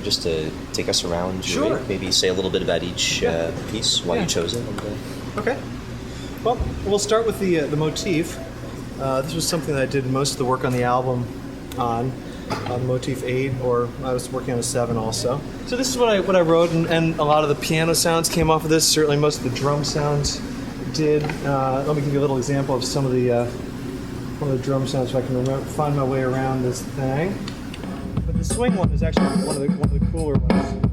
just to take us around your Sure. rig? Maybe say a little bit about each piece, why you chose it. Okay. Well, we'll start with the motif. This was something that I did most of the work on the album on motif 8, or I was working on a 7 also. So this is what I wrote, and a lot of the piano sounds came off of this. Certainly most of the drum sounds did. Let me give you a little example of some of the one of the drum sounds so I can find my way around this thing. But the swing one is actually one of the cooler ones.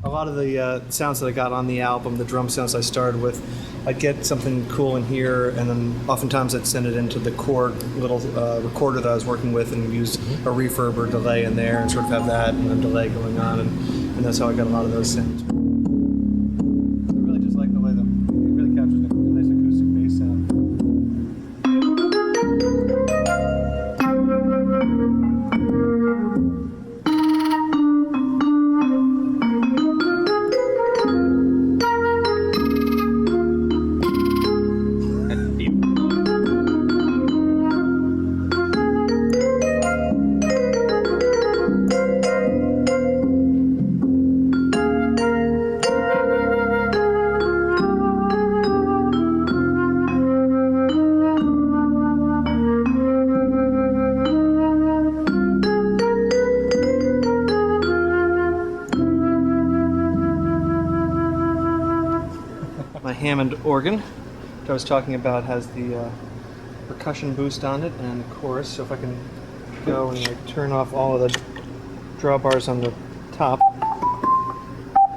A lot of the sounds that I got on the album, the drum sounds I started with, I'd get something cool in here, and then oftentimes I'd send it into the core little recorder that I was working with and use a reverb or delay in there and sort of have that and a delay going on, and that's how I got a lot of those sounds. I really just like the way it really captures the nice acoustic bass sound. My Hammond organ that I was talking about has the percussion boost on it and the chorus. So if I can go and like turn off all of the drawbars on the top,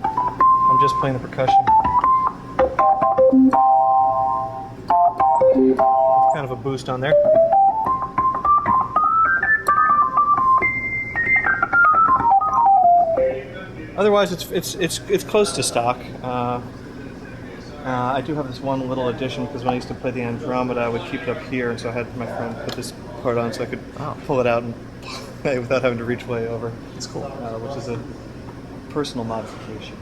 I'm just playing the percussion. Kind of a boost on there. Otherwise, it's close to stock. I do have this one little addition because when I used to play the Andromeda, I would keep it up here, and so I had my friend put this part on so I could pull it out and play without having to reach way over. It's cool, which is a personal modification.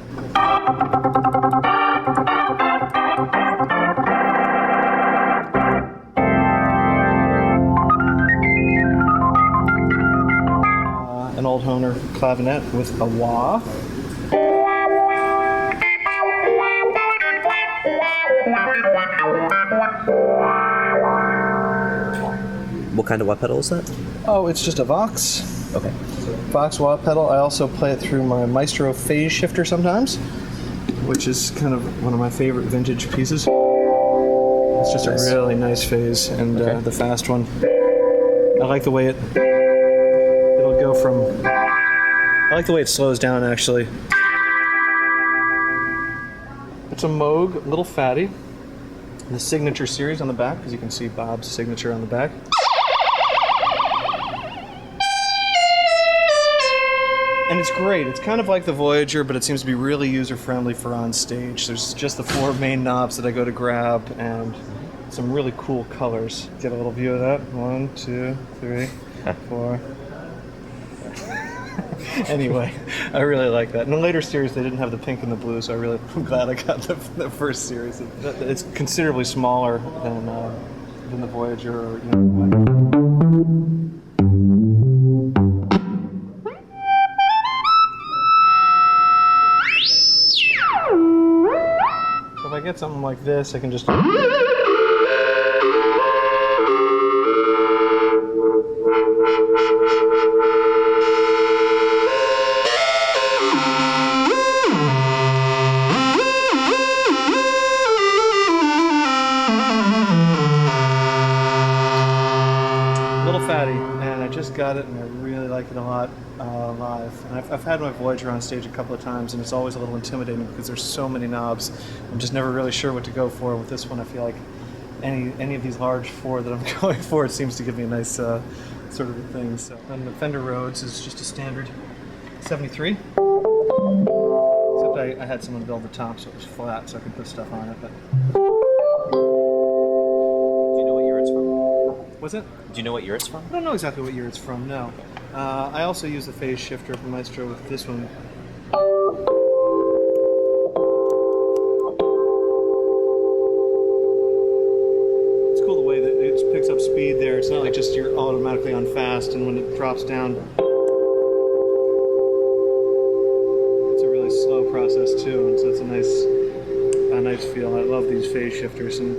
An old Hohner clavinet with a wah. What kind of wah pedal is that? Oh, it's just a Vox. Okay. Vox wah pedal. I also play it through my Maestro phase shifter sometimes, which is kind of one of my favorite vintage pieces. It's just a really nice phase, and the fast one. I like the way it'll go from. I like the way it slows down actually. It's a Moog, a little fatty. The signature series on the back, because you can see Bob's signature on the back. And it's great. It's kind of like the Voyager, but it seems to be really user-friendly for on stage. There's just the 4 main knobs that I go to grab, and some really cool colors. Get a little view of that. 1, 2, 3, 4. Anyway, I really like that. In the later series, they didn't have the pink and the blue, so I'm glad I got the first series. It's considerably smaller than the Voyager, or So if I get something like this, I can just. Fatty, and I just got it, and I really like it a lot live. And I've had my Voyager on stage a couple of times, and it's always a little intimidating because there's so many knobs. I'm just never really sure what to go for. With this one, I feel like any of these large 4 that I'm going for, it seems to give me a nice sort of a thing. So, and the Fender Rhodes is just a standard 73. Except I had someone build the top so it was flat, so I could put stuff on it. But. What's it? Do you know what year it's from? I don't know exactly what year it's from, no. I also use the phase shifter from Maestro with this one. fast, you're automatically on fast, and when it drops down, it's a really slow process too, and so it's a nice feel. I love these phase shifters, and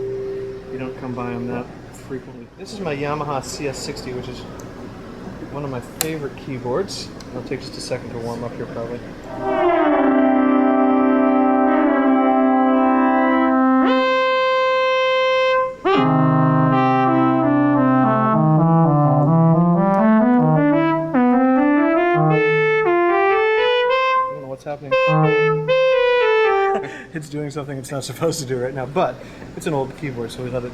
you don't come by them that frequently. This is my Yamaha CS60, which is one of my favorite keyboards. It'll take just a second to warm up here probably. Happening. It's doing something it's not supposed to do right now, but it's an old keyboard, so we let it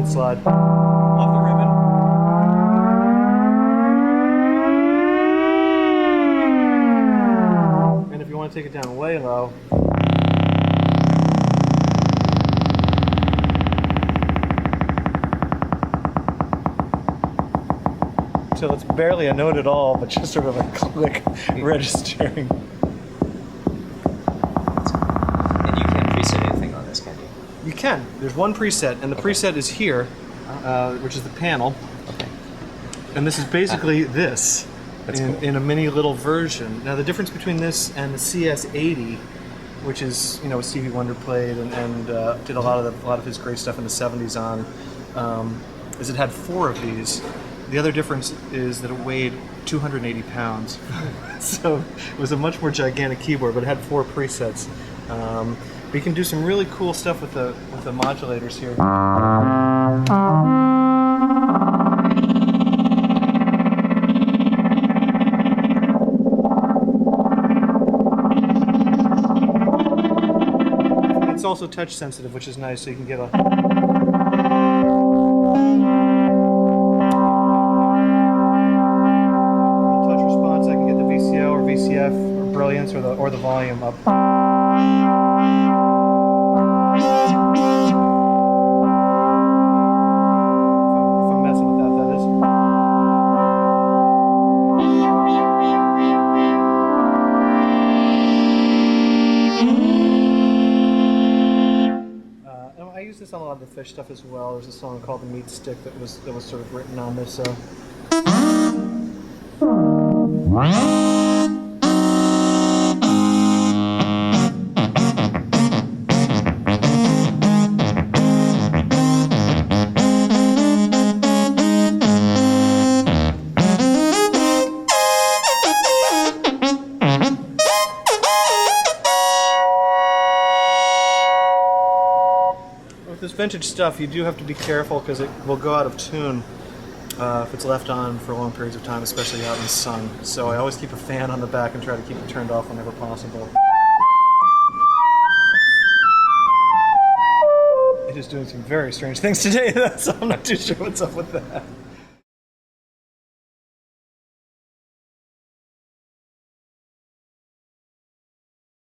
slide. Off the ribbon. And if you want to take it down way low, so it's barely a note at all, but just sort of a click registering. You can. There's one preset, and the preset is here, which is the panel. Okay. And this is basically this in a mini little version. Now the difference between this and the CS80, which is what Stevie Wonder played and did a lot of his great stuff in the '70s on, is it had 4 of these. The other difference is that it weighed 280 pounds, so it was a much more gigantic keyboard, but it had 4 presets. We can do some really cool stuff with the modulators here. It's also touch sensitive, which is nice, so you can get a touch response. I can get the VCO or VCF or brilliance or the volume up. I use this on a lot of the Fish stuff as well. There's a song called "The Meat Stick" that was sort of written on this. With this vintage stuff, you do have to be careful because it will go out of tune if it's left on for long periods of time, especially out in the sun. So I always keep a fan on the back and try to keep it turned off whenever possible. It is doing some very strange things today, so I'm not too sure what's up with that.